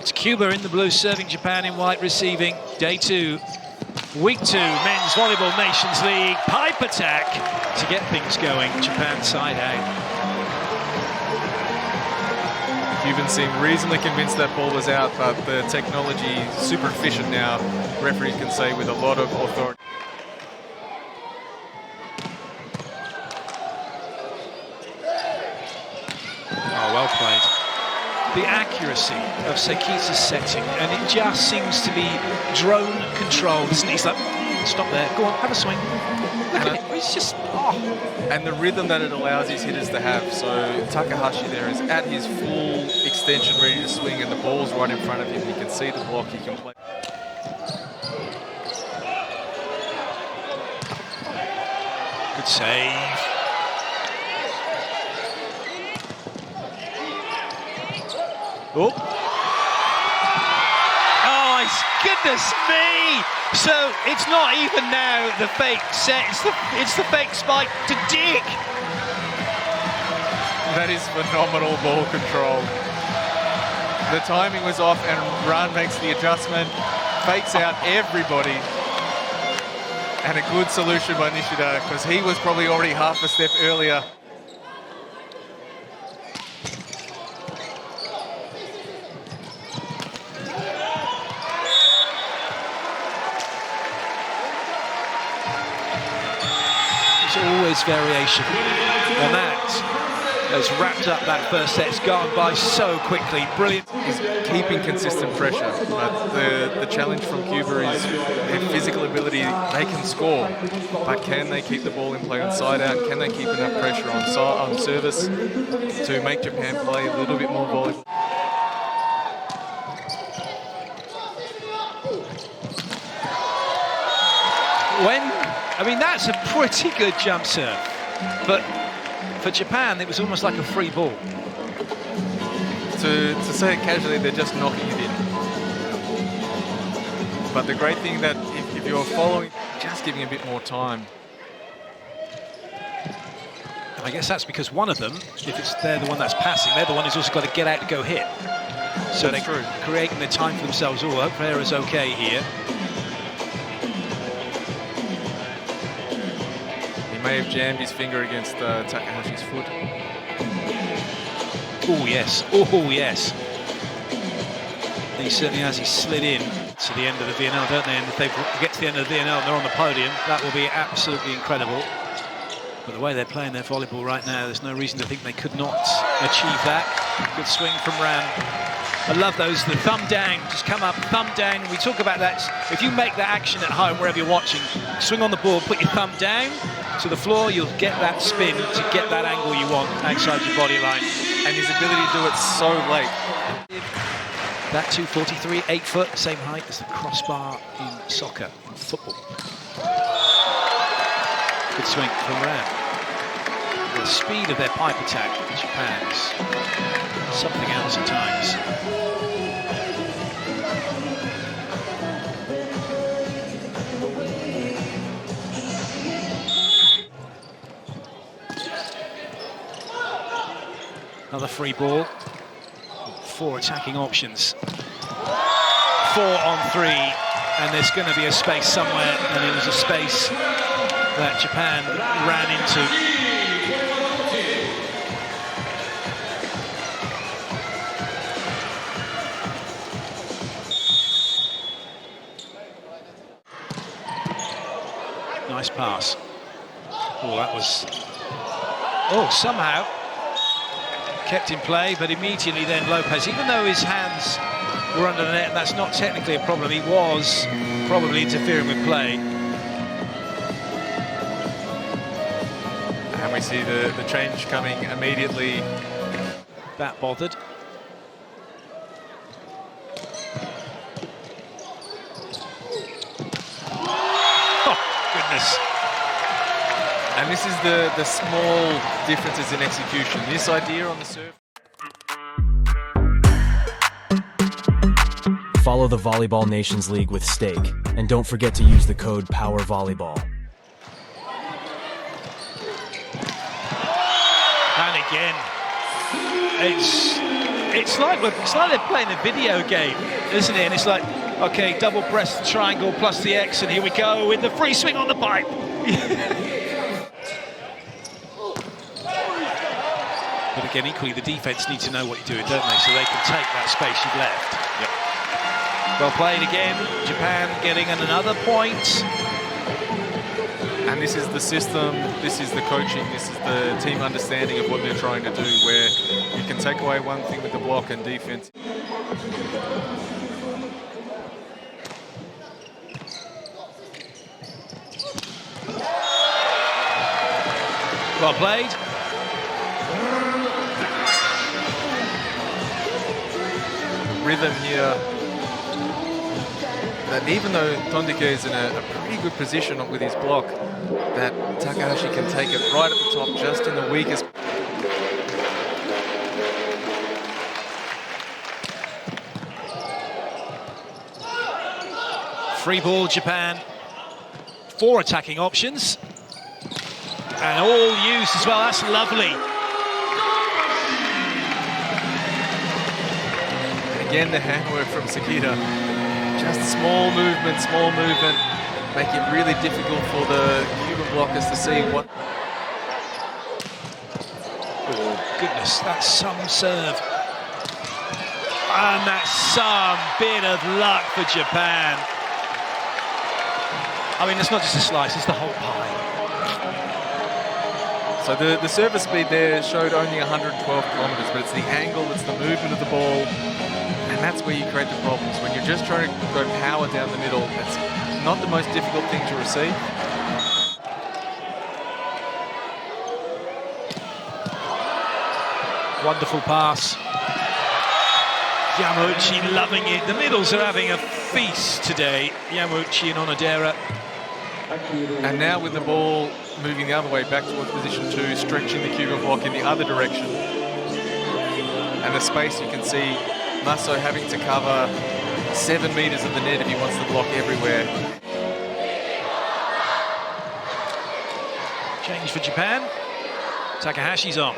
It's Cuba in the blue serving, Japan in white receiving. Day 2, week 2, Men's Volleyball Nations League. Pipe attack to get things going. Japan side out. Cubans seem reasonably convinced that ball was out, but the technology is super efficient now. Referees can say with a lot of authority. Oh, well played. The accuracy of Sekita's setting, and it just seems to be drone controlled, isn't it? He's like, stop there, go on, have a swing. Look at it, it's just, oh. And the rhythm that it allows his hitters to have. So Takahashi there is at his full extension, ready to swing, and the ball's right in front of him. He can see the block, he can play. Good save. Oh. Oh, goodness me! So it's not even now the fake set, it's the fake spike to dig. That is phenomenal ball control. The timing was off and Ran makes the adjustment, fakes out everybody. And a good solution by Nishida, because he was probably already half a step earlier. There's always variation, and that has wrapped up that first set. It's gone by so quickly. Brilliant. He's keeping consistent pressure, but the challenge from Cuba is their physical ability. They can score, but can they keep the ball in play on side out? Can they keep enough pressure on service to make Japan play a little bit more volleyball? I mean, that's a pretty good jump serve, but for Japan, it was almost like a free ball. To say it casually, they're just knocking it in. But the great thing that if you're following, just giving a bit more time. And I guess that's because one of them, if they're the one that's passing, they're the one who's also got to get out to go hit. So that's they're true. Creating the time for themselves. Oh, hope Vera's okay here. May have jammed his finger against Takahashi's foot. Oh yes, oh yes. He certainly has. He slid in to the end of the VNL, don't they? And if they get to the end of the VNL and they're on the podium, that will be absolutely incredible. But the way they're playing their volleyball right now, there's no reason to think they could not achieve that. Good swing from Ran. I love those, the thumb down, just come up, thumb down. We talk about that. If you make that action at home, wherever you're watching, swing on the ball, put your thumb down to the floor, you'll get that spin to get that angle you want outside your body line. And his ability to do it so late. That 243, 8 foot, same height as the crossbar in soccer, in football. Good swing from Ran. The speed of their pipe attack in Japan is something else at times. Another free ball. 4 attacking options. 4 on 3, and there's going to be a space somewhere, and it was a space that Japan ran into. Nice pass. Oh, that was... Oh, somehow kept in play, but immediately then Lopez, even though his hands were under the net, and that's not technically a problem, he was probably interfering with play. And we see the change coming immediately. That bothered. Oh, goodness. And this is the small differences in execution. This idea on the serve. Follow the Volleyball Nations League with Stake, and don't forget to use the code POWERVOLLEYBALL. And again, it's It's like they're playing a video game, isn't it? And it's like, okay, double press the triangle plus the X, and here we go with the free swing on the pipe. But again, equally, the defence need to know what you're doing, don't they? So they can take that space you've left. Yep. Well played again. Japan getting another point. And this is the system, this is the coaching, this is the team understanding of what they're trying to do, where you can take away one thing with the block and defense. Well played. Rhythm here. That even though Tondike is in a pretty good position with his block, that Takahashi can take it right at the top, just in the weakest. Free ball, Japan. 4 attacking options. And all used as well, that's lovely. Again, the handwork from Sekita. Just small movement, make it really difficult for the Cuban blockers to see what. Oh, goodness, that's some serve. And that's some bit of luck for Japan. I mean, it's not just a slice, it's the whole pie. So the service speed there showed only 112 kilometers, but it's the angle, it's the movement of the ball. And that's where you create the problems. When you're just trying to go power down the middle, that's not the most difficult thing to receive. Wonderful pass. Yamauchi loving it. The middles are having a feast today. Yamauchi and Onodera. And now with the ball moving the other way back towards position 2, stretching the Cuban block in the other direction. And the space you can see Maso having to cover 7 meters of the net if he wants to block everywhere. Change for Japan. Takahashi's on.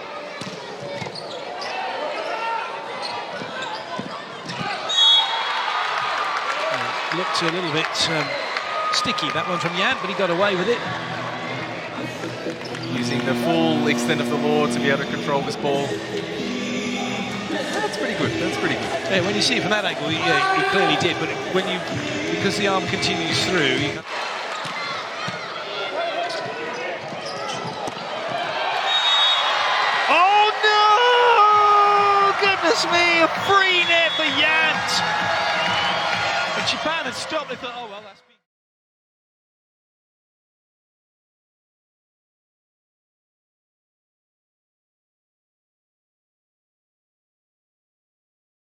Looked a little bit sticky, that one from Yan, but he got away with it. Using the full extent of the law to be able to control this ball. That's pretty good, that's pretty good. Yeah, when you see it from that angle, yeah, he clearly did, but when you, because the arm continues through, you... Oh no! Goodness me, a free net for Yant! And Japan had stopped, they thought, oh well, that's...